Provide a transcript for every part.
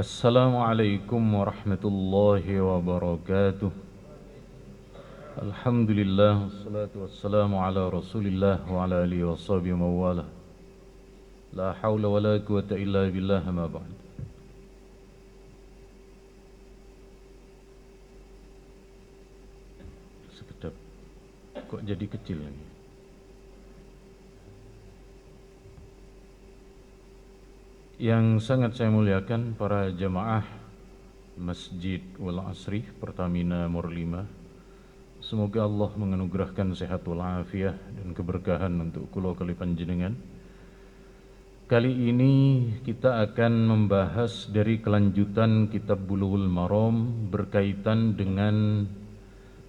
Assalamualaikum warahmatullahi wabarakatuh. Alhamdulillah, wassalatu wassalamu ala rasulillah wa ala alihi wa sahbihi mawalah. La hawla wa la quwata illa billah ma ba'd. Sekedap, kok jadi kecil lagi? Yang sangat saya muliakan para jamaah Masjid Wal Asri Pertamina Mur 5. Semoga Allah menganugerahkan sehat walafiat dan keberkahan untuk kula kali panjenengan. Kali ini kita akan membahas dari kelanjutan kitab Bulughul Maram berkaitan dengan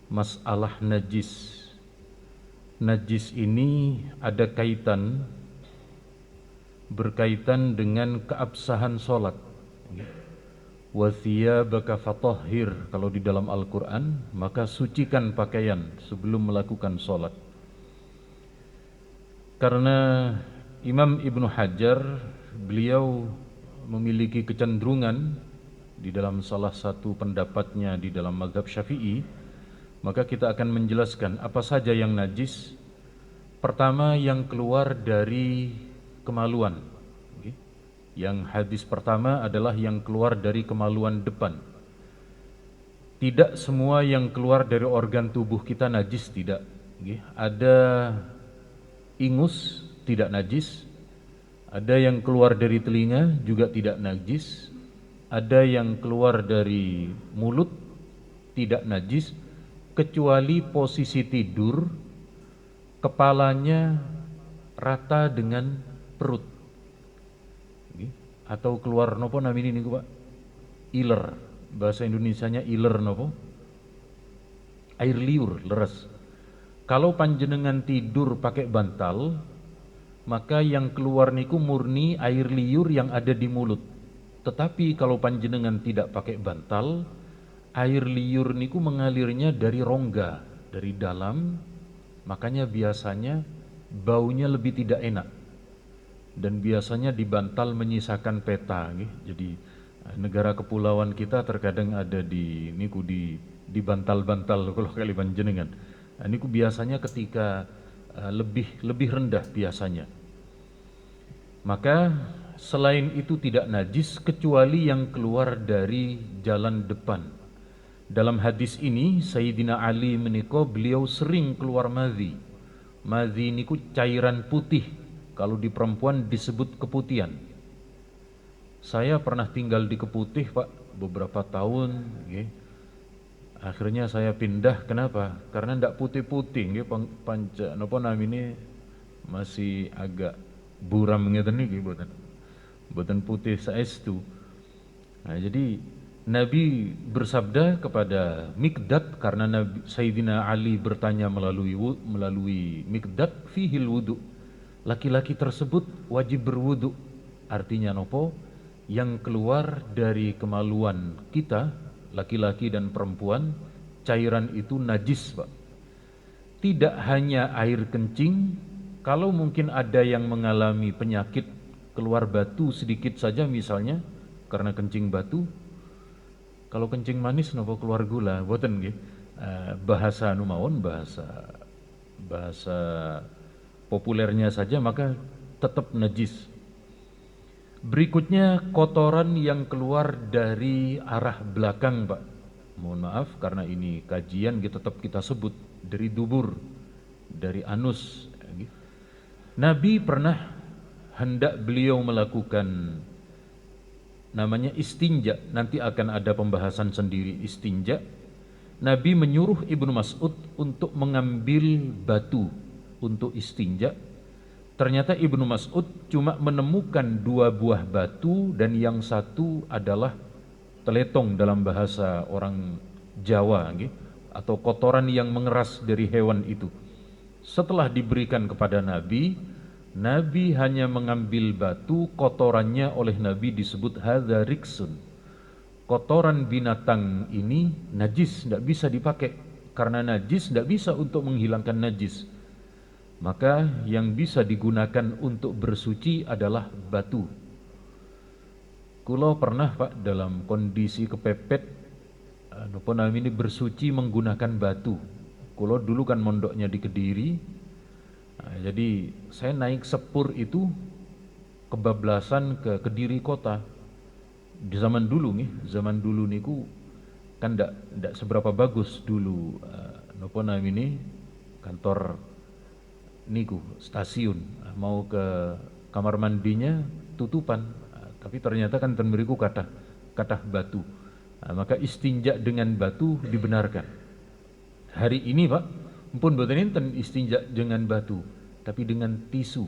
masalah najis. Najis ini ada berkaitan dengan keabsahan solat. Wa thiyabaka fatahhir, kalau di dalam Al-Quran, maka sucikan pakaian sebelum melakukan solat. Karena Imam Ibnu Hajar, beliau memiliki kecenderungan di dalam salah satu pendapatnya di dalam mazhab Syafi'i, maka kita akan menjelaskan apa saja yang najis. Pertama, yang keluar dari kemaluan. Yang hadis pertama adalah yang keluar dari kemaluan depan. Tidak semua yang keluar dari organ tubuh kita najis, tidak. Ada ingus tidak najis, ada yang keluar dari telinga juga tidak najis, ada yang keluar dari mulut tidak najis, kecuali posisi tidur kepalanya rata dengan perut, atau keluar nopo namini niku Pak, iler, bahasa Indonesianya iler nopo, air liur, leres. Kalau panjenengan tidur pakai bantal, maka yang keluar niku murni air liur yang ada di mulut. Tetapi kalau panjenengan tidak pakai bantal, air liur niku mengalirnya dari rongga, dari dalam, makanya biasanya baunya lebih tidak enak. Dan biasanya di bantal menyisakan peta, jadi negara kepulauan kita terkadang ada di niku di bantal-bantal kalau kali panjenengan. Niku biasanya ketika lebih rendah biasanya. Maka selain itu tidak najis kecuali yang keluar dari jalan depan. Dalam hadis ini Sayyidina Ali menika beliau sering keluar madhi. Madhi niku cairan putih. Kalau di perempuan disebut keputihan. Saya pernah tinggal di Keputih Pak beberapa tahun. Akhirnya saya pindah. Kenapa? Karena ndak putih-putih. Panca napa namine masih agak buram ngeten niki boten putih saestu. Nah, jadi Nabi bersabda kepada Miqdad, karena Nabi Sayyidina Ali bertanya melalui Miqdad, fihil wudu. Laki-laki tersebut wajib berwudu. Artinya nopo? Yang keluar dari kemaluan kita, laki-laki dan perempuan, cairan itu najis Pak. Tidak hanya air kencing. Kalau mungkin ada yang mengalami penyakit keluar batu sedikit saja misalnya karena kencing batu. Kalau kencing manis nopo keluar gula, boten nggih. Bahasa numawon, bahasa populernya saja, maka tetap najis. Berikutnya kotoran yang keluar dari arah belakang Pak. Mohon maaf karena ini kajian tetap kita sebut dari dubur, dari anus. Nabi pernah hendak beliau melakukan namanya istinja, nanti akan ada pembahasan sendiri istinja. Nabi menyuruh Ibnu Mas'ud untuk mengambil batu untuk istinja. Ternyata Ibnu Mas'ud cuma menemukan 2 buah batu dan yang satu adalah teletong dalam bahasa orang Jawa, atau kotoran yang mengeras dari hewan itu. Setelah diberikan kepada Nabi, Nabi hanya mengambil batu, kotorannya oleh Nabi disebut hadza riksun. Kotoran binatang ini najis, tidak bisa dipakai. Karena najis tidak bisa untuk menghilangkan najis. Maka yang bisa digunakan untuk bersuci adalah batu. Kulo pernah Pak dalam kondisi kepepet, napa namanya ini bersuci menggunakan batu. Kulo dulu kan mondoknya di Kediri, jadi saya naik sepur itu kebablasan ke Kediri kota. Di zaman dulu nih, zaman dulu niku kan ndak seberapa bagus dulu, napa namanya ini kantor niku stasiun. Mau ke kamar mandinya tutupan. Tapi ternyata kan ten mriku kathah batu. Maka istinja dengan batu dibenarkan. Hari ini Pak, pun boten enten istinja dengan batu, tapi dengan tisu.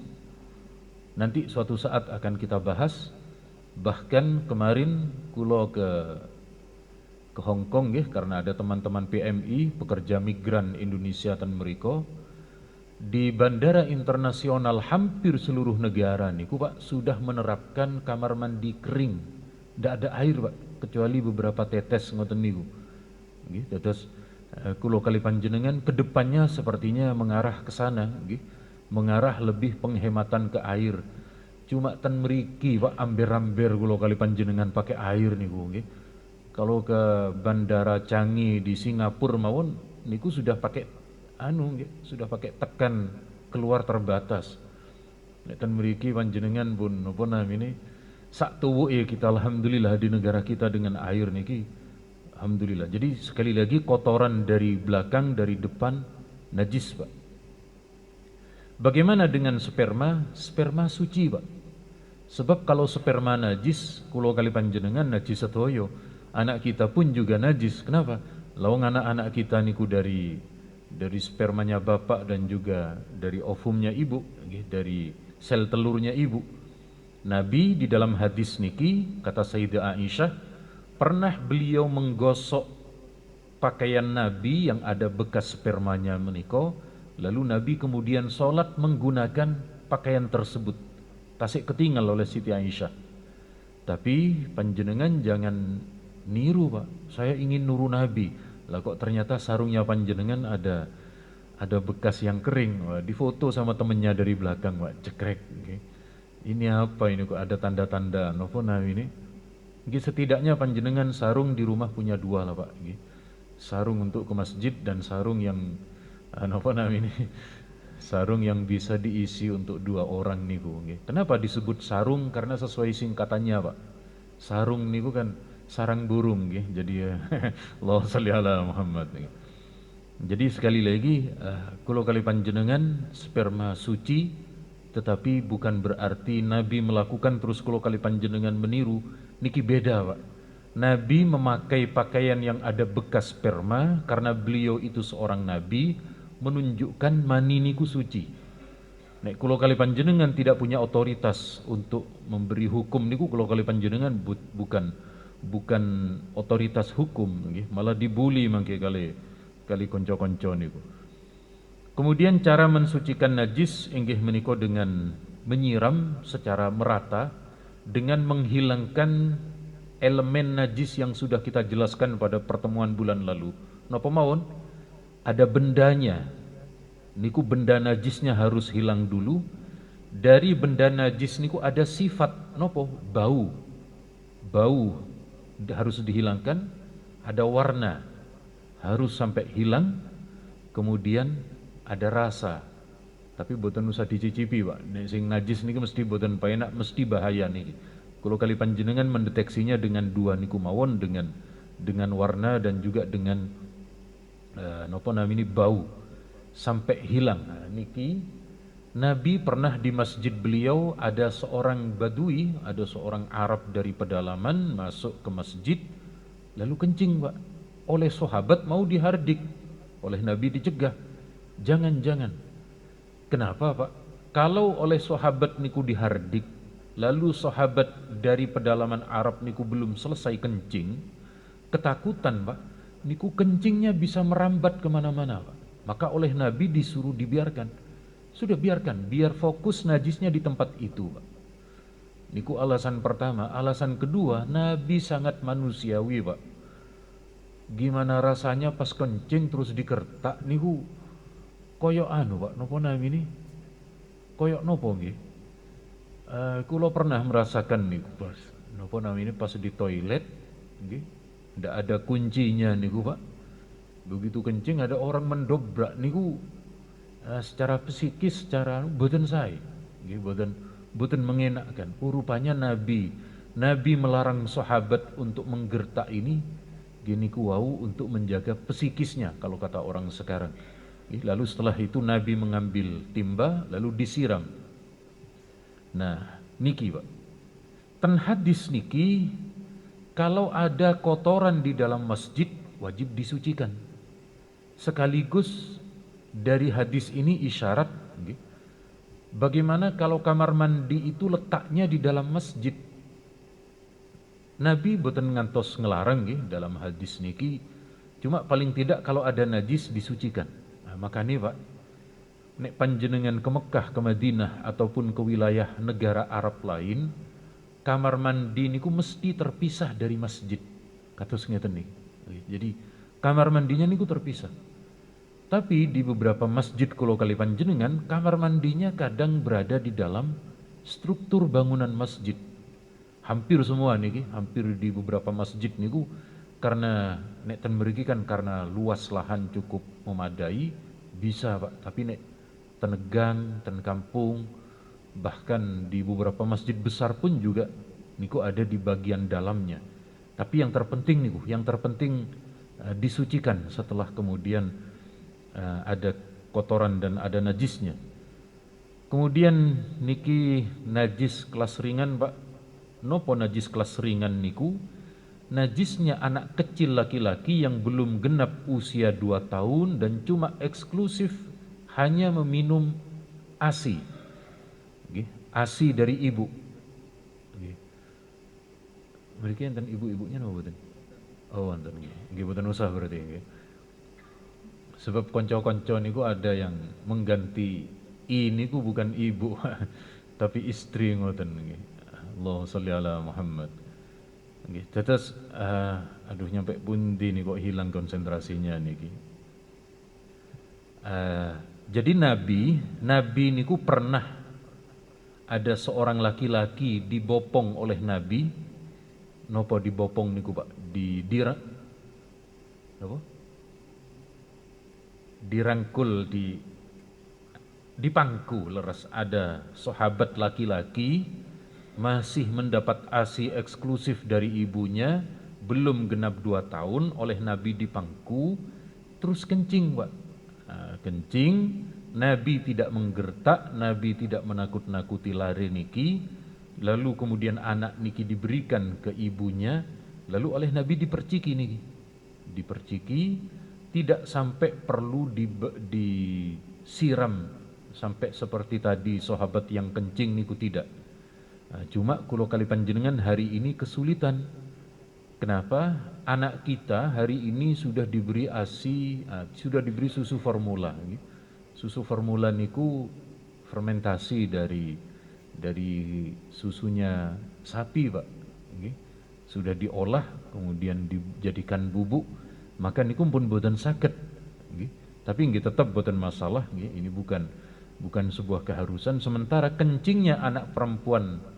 Nanti suatu saat akan kita bahas. Bahkan kemarin kulo ke Hong Kong ya, karena ada teman-teman PMI, pekerja migran Indonesia ten mriko. Di bandara internasional hampir seluruh negara niku Pak sudah menerapkan kamar mandi kering. Tidak ada air Pak, kecuali beberapa tetes ngoten niku. Nggih, terus kulo kali panjenengan kedepannya sepertinya mengarah ke sana, nggih. Mengarah lebih penghematan ke air. Cuma ten mriki Pak amber-amber kulo kali panjenengan pakai air niku, nggih. Kalau ke Bandara Changi di Singapura mawon niku sudah pakai sudah pakai tekan keluar terbatas. Nek ten mriki panjenengan pun napa namine sak tuwuke kita alhamdulillah di negara kita dengan air niki alhamdulillah. Jadi sekali lagi kotoran dari belakang dari depan najis Pak. Bagaimana dengan sperma? Sperma suci Pak. Sebab kalau sperma najis kulo kali panjenengan najis setoyo, anak kita pun juga najis. Kenapa? Lawang anak-anak kita niku dari spermanya bapak dan juga dari ovumnya ibu, dari sel telurnya ibu. Nabi di dalam hadis niki kata Sayyidah Aisyah, pernah beliau menggosok pakaian Nabi yang ada bekas spermanya meniko, lalu Nabi kemudian sholat menggunakan pakaian tersebut. Tasik ketinggal oleh Siti Aisyah. Tapi panjenengan jangan niru Pak, saya ingin nuru Nabi. Lah kok ternyata sarungnya panjenengan ada bekas yang kering. Wah, difoto sama temennya dari belakang Pak, cekrek. Okay. Ini apa ini kok ada tanda-tanda nopo ini? Okay, setidaknya panjenengan sarung di rumah punya dua lah Pak. Okay. Sarung untuk ke masjid dan sarung yang nopo ini? Sarung yang bisa diisi untuk dua orang niku. Okay. Kenapa disebut sarung? Karena sesuai singkatannya Pak. Sarung niku kan sarang burung gitu. Jadi Allahumma sholli ala Muhammad. Jadi sekali lagi kalau kali panjenengan sperma suci, tetapi bukan berarti Nabi melakukan terus kalau kali panjenengan meniru, niki beda Pak. Nabi memakai pakaian yang ada bekas sperma karena beliau itu seorang nabi, menunjukkan mani niku suci. Nek kulo kali panjenengan tidak punya otoritas untuk memberi hukum niku, kulo kali panjenengan bukan otoritas hukum, malah dibuli mangke kali konco-konco niku. Kemudian cara mensucikan najis inggih menika dengan menyiram secara merata dengan menghilangkan elemen najis yang sudah kita jelaskan pada pertemuan bulan lalu. Napa mawon? Ada bendanya. Niku benda najisnya harus hilang dulu. Dari benda najis niku ada sifat nopo? Bau. Bau harus dihilangkan, ada warna harus sampai hilang, kemudian ada rasa. Tapi boten usah dicicipi Pak. Nek sing najis niki mesti boten paenak, mesti bahaya niki. Kalau kali panjenengan mendeteksinya dengan dua niku mawon, dengan warna dan juga dengan napa namanya bau sampai hilang. Nah, niki Nabi pernah di masjid beliau ada seorang badui, ada seorang Arab dari pedalaman masuk ke masjid lalu kencing Pak. Oleh sahabat mau dihardik, oleh Nabi dicegah. Jangan. Kenapa Pak? Kalau oleh sahabat niku dihardik, lalu sahabat dari pedalaman Arab niku belum selesai kencing, ketakutan Pak, niku kencingnya bisa merambat kemana-mana Pak. Maka oleh Nabi disuruh dibiarkan. Sudah biarkan, biar fokus najisnya di tempat itu Pak. Niku alasan pertama. Alasan kedua, Nabi sangat manusiawi Pak. Gimana rasanya pas kencing terus dikertak niku koyok Pak, nopo nami ini? Koyok nopo nggih? Kulo pernah merasakan niku pas. napa namanya pas di toilet nggih, ndak ada kuncinya niku Pak. Begitu kencing ada orang mendobrak niku secara psikis, secara boten sae. Nggih, boten mengenakkan. Rupanya Nabi melarang sahabat untuk menggertak ini gini ku wau untuk menjaga psikisnya kalau kata orang sekarang. Lalu setelah itu Nabi mengambil timba lalu disiram. Nah, niki Pak. Ten hadis niki kalau ada kotoran di dalam masjid wajib disucikan. Sekaligus dari hadis ini isyarat bagaimana kalau kamar mandi itu letaknya di dalam masjid. Nabi boten ngantos ngelarang dalam hadis niki, cuma paling tidak kalau ada najis disucikan. Nah, makanya Pak, nek panjenengan ke Mekah, ke Madinah ataupun ke wilayah negara Arab lain, kamar mandi niku mesti terpisah dari masjid. Kados ngeten niki. Jadi kamar mandinya niku terpisah. Tapi di beberapa masjid kalau kali panjenengan, kamar mandinya kadang berada di dalam struktur bangunan masjid. Hampir semua niki, hampir di beberapa masjid niku karena nek ten mriki kan karena luas lahan cukup memadai bisa Pak, tapi nek tenegang, ten kampung, bahkan di beberapa masjid besar pun juga niku ada di bagian dalamnya. Tapi yang terpenting niku, yang terpenting disucikan setelah kemudian ada kotoran dan ada najisnya. Kemudian niki najis kelas ringan Pak. Nopo najis kelas ringan niku? Najisnya anak kecil laki-laki yang belum genap usia 2 tahun dan cuma eksklusif hanya meminum ASI. ASI dari ibu. Mereka enten ibu-ibunya napa boten? Oh, enten nggih. Boten usah berarti nggih. Sebab konco-konco niku ada yang mengganti ini ku bukan ibu tapi istri ngoten nggih. Allahumma sholli ala Muhammad. Nggih, tetes aduh nyampe pundi nih kok hilang konsentrasinya niki. Jadi Nabi niku pernah ada seorang laki-laki dibopong oleh Nabi. Nopo dibopong niku Pak? Dirangkul di pangku leres. Ada sahabat laki-laki masih mendapat ASI eksklusif dari ibunya, belum genap 2 tahun, oleh Nabi dipangku, terus kencing Pak. Kencing, Nabi tidak menggertak, Nabi tidak menakut-nakuti lari niki, lalu kemudian anak niki diberikan ke ibunya, lalu oleh Nabi diperciki niki. Diperciki, tidak sampai perlu disiram, sampai seperti tadi sahabat yang kencing niku tidak. Cuma kalau kali panjenengan hari ini kesulitan. Kenapa? Anak kita hari ini sudah diberi ASI, sudah diberi susu formula. Susu formula niku fermentasi dari susunya sapi Pak. Sudah diolah kemudian dijadikan bubuk, maka niku pun boten saged. Tapi nggih tetap boten masalah. Ini bukan sebuah keharusan. Sementara kencingnya anak perempuan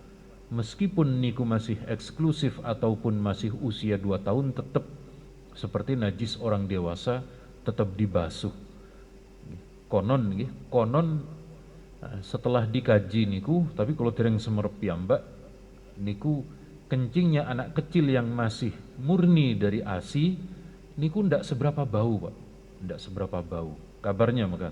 meskipun niku masih eksklusif ataupun masih usia 2 tahun tetap seperti najis orang dewasa, tetap dibasuh. Konon setelah dikaji niku, tapi kalau dereng semerep piyambak niku kencingnya anak kecil yang masih murni dari ASI niku ndak seberapa bau Pak, ndak seberapa bau kabarnya maka.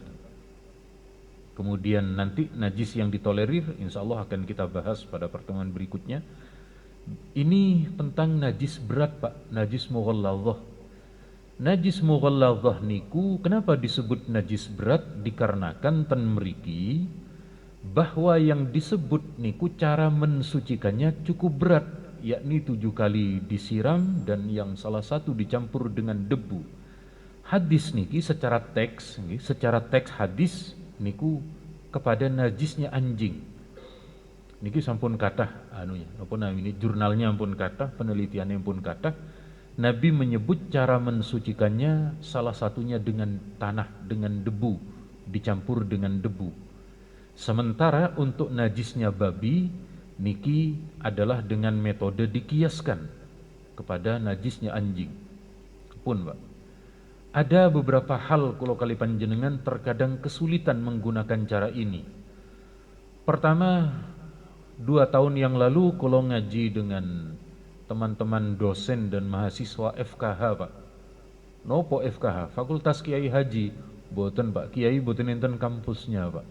Kemudian nanti najis yang ditolerir insya Allah akan kita bahas pada pertemuan berikutnya. Ini tentang najis berat Pak, najis mughalladhah. Najis mughalladhah niku kenapa disebut najis berat? Dikarenakan ten mriki bahwa yang disebut niku cara mensucikannya cukup berat, yakni 7 kali disiram dan yang salah satu dicampur dengan debu. Hadis niki secara teks hadis niku kepada najisnya anjing. Niki sampun kathah ini jurnalnya pun kathah, penelitiannya pun kathah. Nabi menyebut cara mensucikannya salah satunya dengan tanah, dengan debu, dicampur dengan debu. Sementara untuk najisnya babi niki adalah dengan metode dikiaskan kepada najisnya anjing. Pun Pak, ada beberapa hal kalau kali panjenengan terkadang kesulitan menggunakan cara ini. Pertama, 2 tahun yang lalu kalau ngaji dengan teman-teman dosen dan mahasiswa FKH Pak. Nopo FKH? Fakultas Kiai Haji. Boten Pak, Kiai boten enten kampusnya Pak.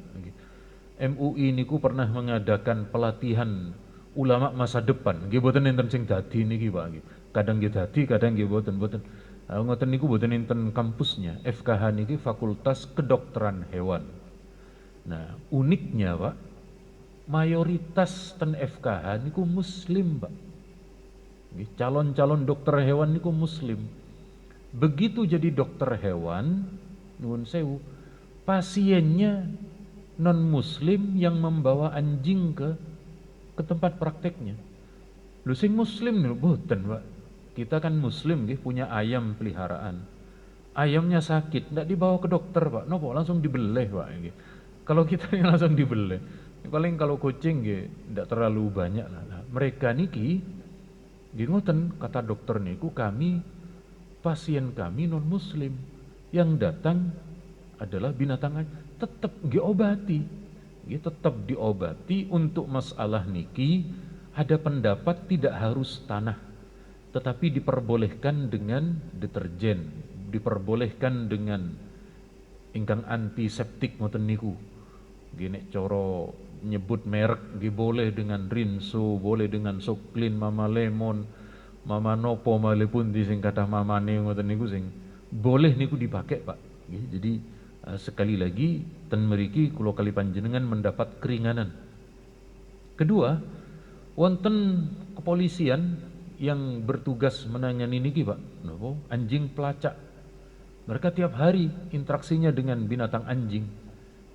MUI niku pernah mengadakan pelatihan ulama masa depan. Nggih boten enten sing dadi niki Pak. Kadang nggih dadi, kadang nggih boten. Ngoten niku boten enten kampusnya. FKH niki Fakultas Kedokteran Hewan. Nah, uniknya Pak, mayoritas ten FKH niku muslim Pak. Calon-calon dokter hewan niku muslim. Begitu jadi dokter hewan, nuwun sewu, pasiennya non muslim yang membawa anjing ke tempat prakteknya. Lu sing muslim lho boten, Pak. Kita kan muslim nggih, punya ayam peliharaan. Ayamnya sakit, ndak dibawa ke dokter, Pak. Nopo langsung dibeleh, Pak. Kalau kita ini langsung dibeleh. Paling kalau kucing nggih ndak terlalu banyak lah. Nah, mereka niki nggih ngoten kata dokter niku, pasien kami non muslim yang datang adalah binatang tetap diobati, tetap diobati. Untuk masalah niki ada pendapat tidak harus tanah, tetapi diperbolehkan dengan deterjen, diperbolehkan dengan ingkang antiseptik ngoten niku. Gini coro nyebut merek boleh dengan Rinso, boleh dengan Soklin, Mama Lemon, Mama Nopo, malepun di sing kathah mamane ngoten niku sing boleh niku dipakai Pak. Jadi sekali lagi ten mriki kula kali panjenengan mendapat keringanan. Kedua, wonten kepolisian yang bertugas menangani niki Pak, napa? Anjing pelacak. Mereka tiap hari interaksinya dengan binatang anjing.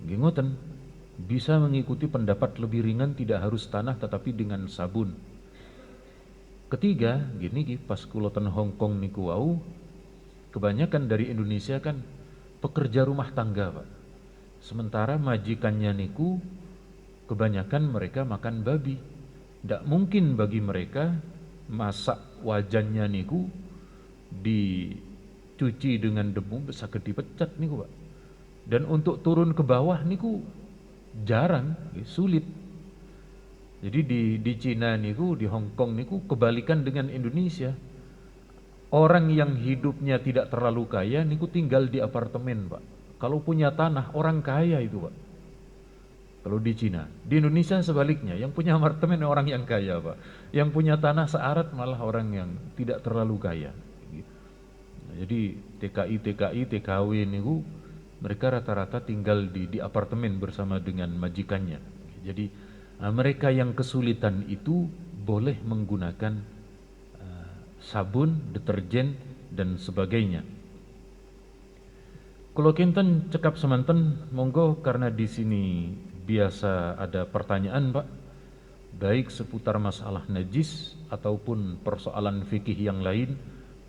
Nggih ngoten, bisa mengikuti pendapat lebih ringan, tidak harus tanah tetapi dengan sabun. Ketiga, gini pas kula ten Hong Kong niku wau, kebanyakan dari Indonesia kan pekerja rumah tangga, Pak. Sementara majikannya niku kebanyakan mereka makan babi. Tidak mungkin bagi mereka masak wajannya niku dicuci dengan debu, bisa dipecat niku, Pak. Dan untuk turun ke bawah niku jarang, sulit. Jadi di Cina niku, di Hong Kong niku kebalikan dengan Indonesia. Orang yang hidupnya tidak terlalu kaya niku tinggal di apartemen, Pak. Kalau punya tanah orang kaya itu, Pak. Kalau di Cina, di Indonesia sebaliknya, yang punya apartemen orang yang kaya, Pak. Yang punya tanah searat malah orang yang tidak terlalu kaya. Jadi TKI, TKW niku mereka rata-rata tinggal di apartemen bersama dengan majikannya. Jadi mereka yang kesulitan itu boleh menggunakan sabun, deterjen, dan sebagainya. Kalau kinten cekap semanten, monggo karena di sini biasa ada pertanyaan Pak, baik seputar masalah najis ataupun persoalan fikih yang lain,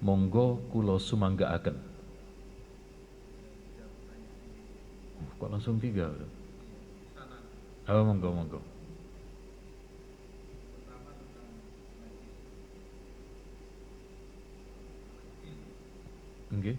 monggo kulo sumanggaaken. Kok langsung 3? Oh, monggo. Okay.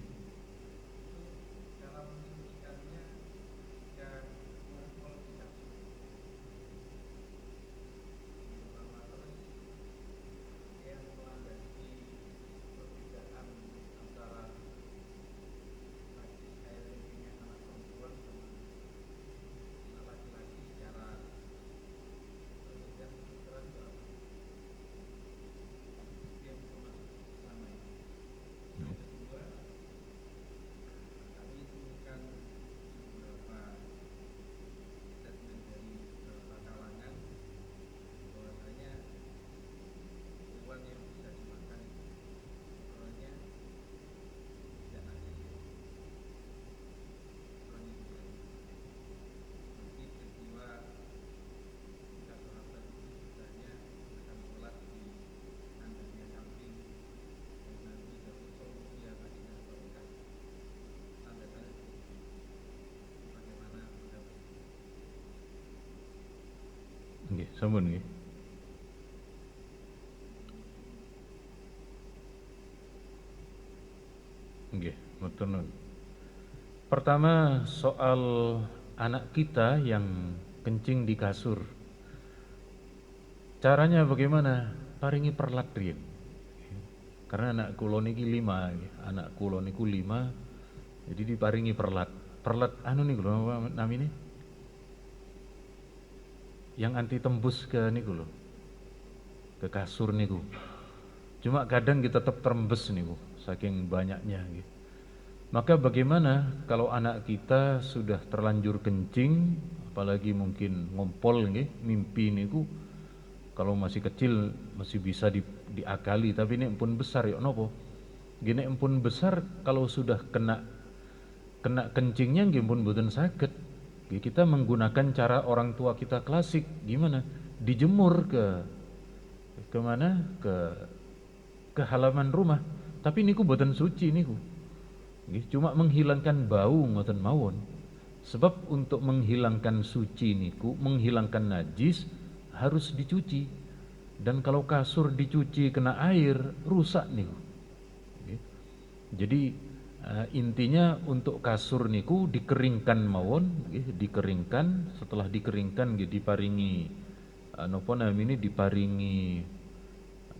Nggih, sampun nggih. Nggih, mboten. Pertama soal anak kita yang kencing di kasur. Caranya bagaimana? Paringi perlat riyen. Karena anak kula niki 5, anak kula niku 5, jadi diparingi perlat. Perlat anu niku lho apa namine? Yang anti tembus ke niku lho. Ke kasur niku. Cuma kadang kita tetap terembes niku saking banyaknya gitu. Maka bagaimana kalau anak kita sudah terlanjur kencing, apalagi mungkin ngompol nggih, mimpi niku, kalau masih kecil masih bisa diakali, tapi ini pun besar ya nopo. Gini pun besar kalau sudah kena kencingnya nggih pun mboten saged. Kita menggunakan cara orang tua kita klasik, gimana? Dijemur ke mana? Ke halaman rumah. Tapi niku mboten suci niku. Cuma menghilangkan bau ngoten mawon. Sebab untuk menghilangkan suci niku, menghilangkan najis harus dicuci. Dan kalau kasur dicuci kena air, rusak niku. Jadi intinya untuk kasur niku dikeringkan mawon, dikeringkan. Setelah dikeringkan diparingi napa namine, diparingi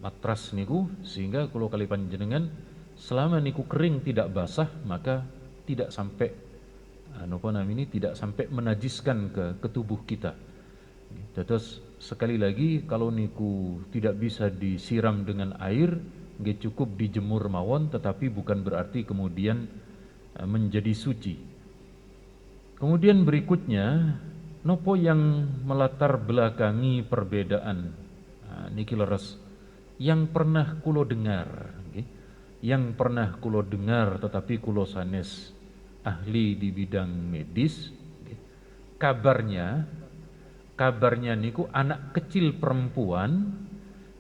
matras niku, sehingga kalau kali panjenengan selama niku kering tidak basah, maka tidak sampai tidak sampai menajiskan ke tubuh kita. Terus sekali lagi kalau niku tidak bisa disiram dengan air, nggih cukup dijemur mawon, tetapi bukan berarti kemudian menjadi suci. Kemudian berikutnya, nopo yang melatar belakangi perbedaan niki leres yang pernah kulo dengar. Yang pernah kulo dengar tetapi kulo sanes ahli di bidang medis, kabarnya niku anak kecil perempuan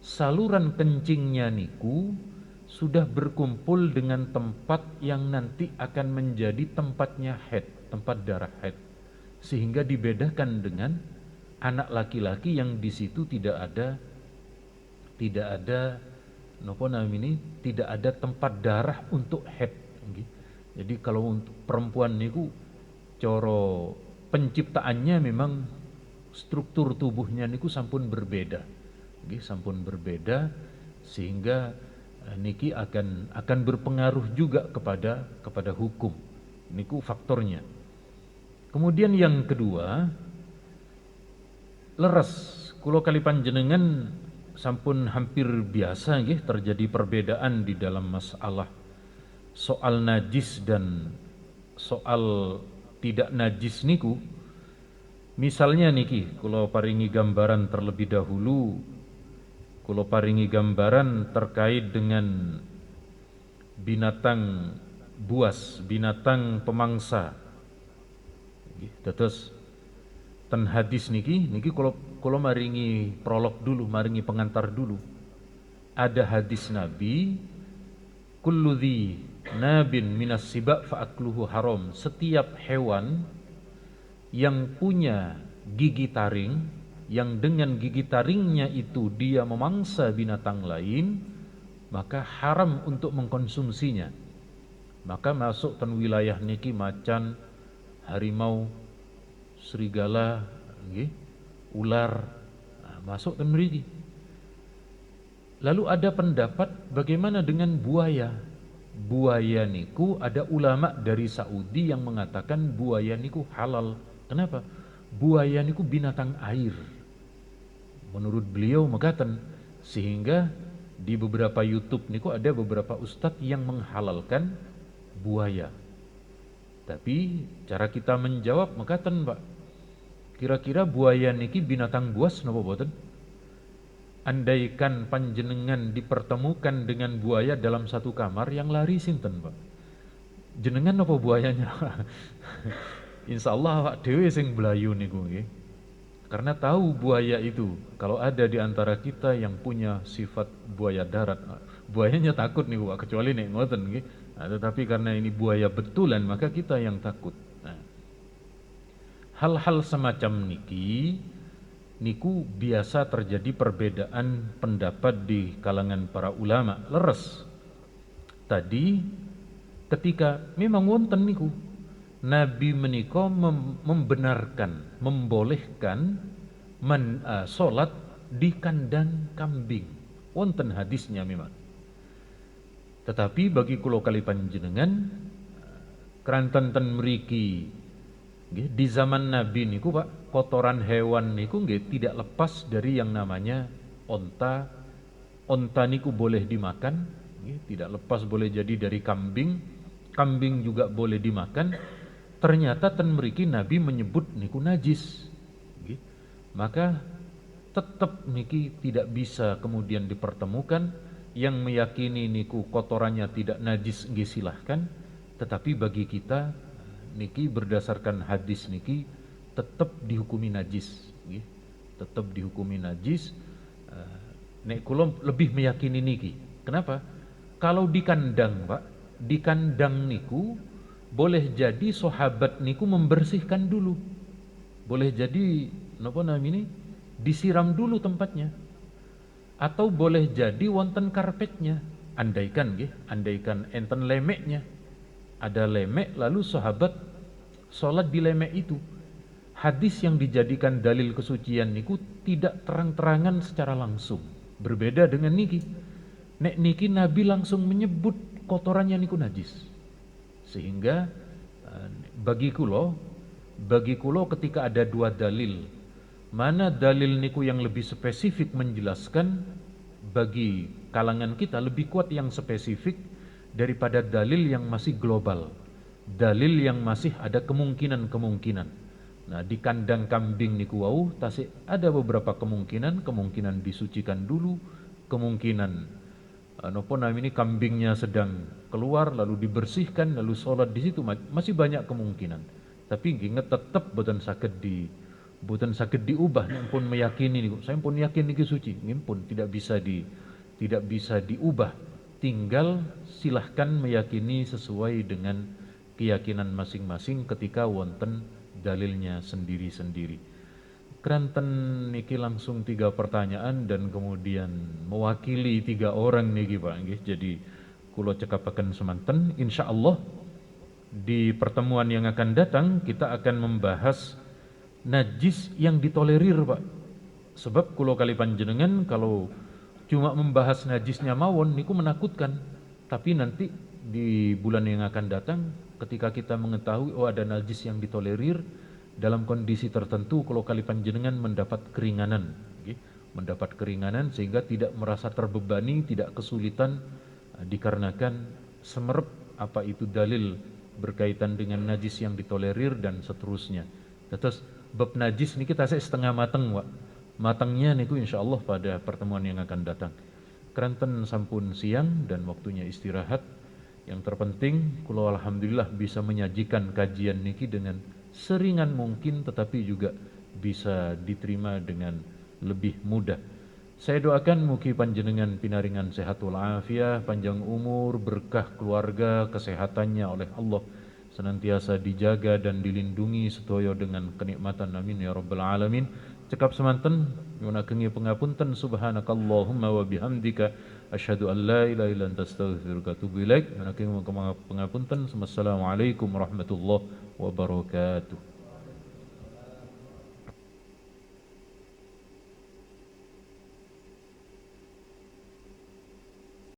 saluran kencingnya niku sudah berkumpul dengan tempat yang nanti akan menjadi tempatnya haid, tempat darah haid, sehingga dibedakan dengan anak laki-laki yang di situ tidak ada napa namine, tidak ada tempat darah untuk haid. Jadi kalau untuk perempuan niku coro penciptaannya memang struktur tubuhnya niku sampun berbeda. Sampun berbeda, sehingga niki akan berpengaruh juga kepada hukum. Niku faktornya. Kemudian yang kedua, leres kula kali panjenengan sampun hampir biasa nggih terjadi perbedaan di dalam masalah soal najis dan soal tidak najis niku. Misalnya niki kula paringi gambaran terlebih dahulu, kula paringi gambaran terkait dengan binatang buas, binatang pemangsa. Terus ten hadis niki kalau maringi prolog dulu, maringi pengantar dulu. Ada hadis Nabi, kullu dhi nabin minas siba fa akluhu haram. Setiap hewan yang punya gigi taring, yang dengan gigi taringnya itu dia memangsa binatang lain, maka haram untuk mengkonsumsinya. Maka masuk ten wilayah niki macan, harimau, serigala, ular, masuk ten mriki. Lalu ada pendapat bagaimana dengan buaya? Buaya niku ada ulama dari Saudi yang mengatakan buaya niku halal. Kenapa? Buaya niku binatang air. Menurut beliau mengatakan, sehingga di beberapa YouTube niku ada beberapa ustadz yang menghalalkan buaya. Tapi cara kita menjawab mengatakan, Pak, kira-kira buaya niki binatang buas napa boten? Andaikan panjenengan dipertemukan dengan buaya dalam satu kamar, yang lari sinten, Pak? Jenengan apa buayanya? Insyaallah Pak dhewe sing blayu niku nggih. Karena tahu buaya itu, kalau ada di antara kita yang punya sifat buaya darat, buayanya takut niku Pak, kecuali nek ngoten nggih. Tetapi karena ini buaya betulan, maka kita yang takut. Hal-hal semacam niki niku biasa terjadi perbedaan pendapat di kalangan para ulama. Leres. Tadi ketika memang wonten niku Nabi menika membenarkan, membolehkan salat di kandang kambing. Wonten hadisnya memang. Tetapi bagi kula kali panjenengan keranten ten mriki nggih, di zaman Nabi niku Pak, kotoran hewan niku nggih tidak lepas dari yang namanya onta. Onta niku boleh dimakan, nggih, tidak lepas boleh jadi dari kambing. Kambing juga boleh dimakan. Ternyata ten mriki Nabi menyebut niku najis. Nggih. Maka tetap niki tidak bisa kemudian dipertemukan. Yang meyakini niku kotorannya tidak najis nggih silahkan, tetapi bagi kita niki berdasarkan hadis niki tetap dihukumi najis, nggih. Tetap dihukumi najis. Nek kula lebih meyakini niki. Kenapa? Kalau di kandang, Pak, di kandang niku boleh jadi sahabat niku membersihkan dulu. Boleh jadi napa namanya disiram dulu tempatnya. Atau boleh jadi wonten karpetnya. Andaikan nggih, andaikan enten lemeknya. Ada lemek lalu sahabat salat di lemek itu. Hadis yang dijadikan dalil kesucian niku tidak terang-terangan secara langsung. Berbeda dengan niki. Nek niki Nabi langsung menyebut kotorannya niku najis. Sehingga bagi kulo ketika ada dua dalil, mana dalil niku yang lebih spesifik menjelaskan, bagi kalangan kita lebih kuat yang spesifik daripada dalil yang masih global, dalil yang masih ada kemungkinan-kemungkinan. Nah, di kandang kambing niku wau tasik ada beberapa kemungkinan disucikan dulu, kemungkinan napa namanya kambingnya sedang keluar lalu dibersihkan lalu sholat di situ, masih banyak kemungkinan. Tapi ingat tetap boten saged diubah. Nek pun meyakini niku, saya pun yakin niki suci, nggih pun tidak bisa diubah. Tinggal silahkan meyakini sesuai dengan keyakinan masing-masing ketika wonten dalilnya sendiri-sendiri. Keranten niki langsung 3 pertanyaan dan kemudian mewakili 3 orang niki Pak nggih. Jadi kula cekapaken semanten, insyaallah di pertemuan yang akan datang kita akan membahas najis yang ditolerir Pak. Sebab kula kali panjenengan kalau cuma membahas najisnya mawon niku menakutkan. Tapi nanti di bulan yang akan datang ketika kita mengetahui oh ada najis yang ditolerir dalam kondisi tertentu, kula kali panjenengan mendapat keringanan, mendapat keringanan sehingga tidak merasa terbebani, tidak kesulitan dikarenakan semerep apa itu dalil berkaitan dengan najis yang ditolerir dan seterusnya. Terus bab najis ini kita setengah mateng, Pak. Matangnya niku insyaallah pada pertemuan yang akan datang. Keranten sampun siang dan waktunya istirahat. Yang terpenting kula alhamdulillah bisa menyajikan kajian niki dengan seringan mungkin tetapi juga bisa diterima dengan lebih mudah. Saya doakan mugi panjenengan pinaringan sehat walafiat, panjang umur, berkah keluarga, kesehatannya oleh Allah senantiasa dijaga dan dilindungi sedaya dengan kenikmatan, amin ya rabbal alamin. Cekap semanten nyuwun agengi pangapunten, subhanakallahumma wa bihamdika asyhadu an la ilaha illa anta astaghfiruka wa atubu ilaik. Nyuwun agengi pangapunten. Wassalamualaikum warahmatullahi wabarakatuh.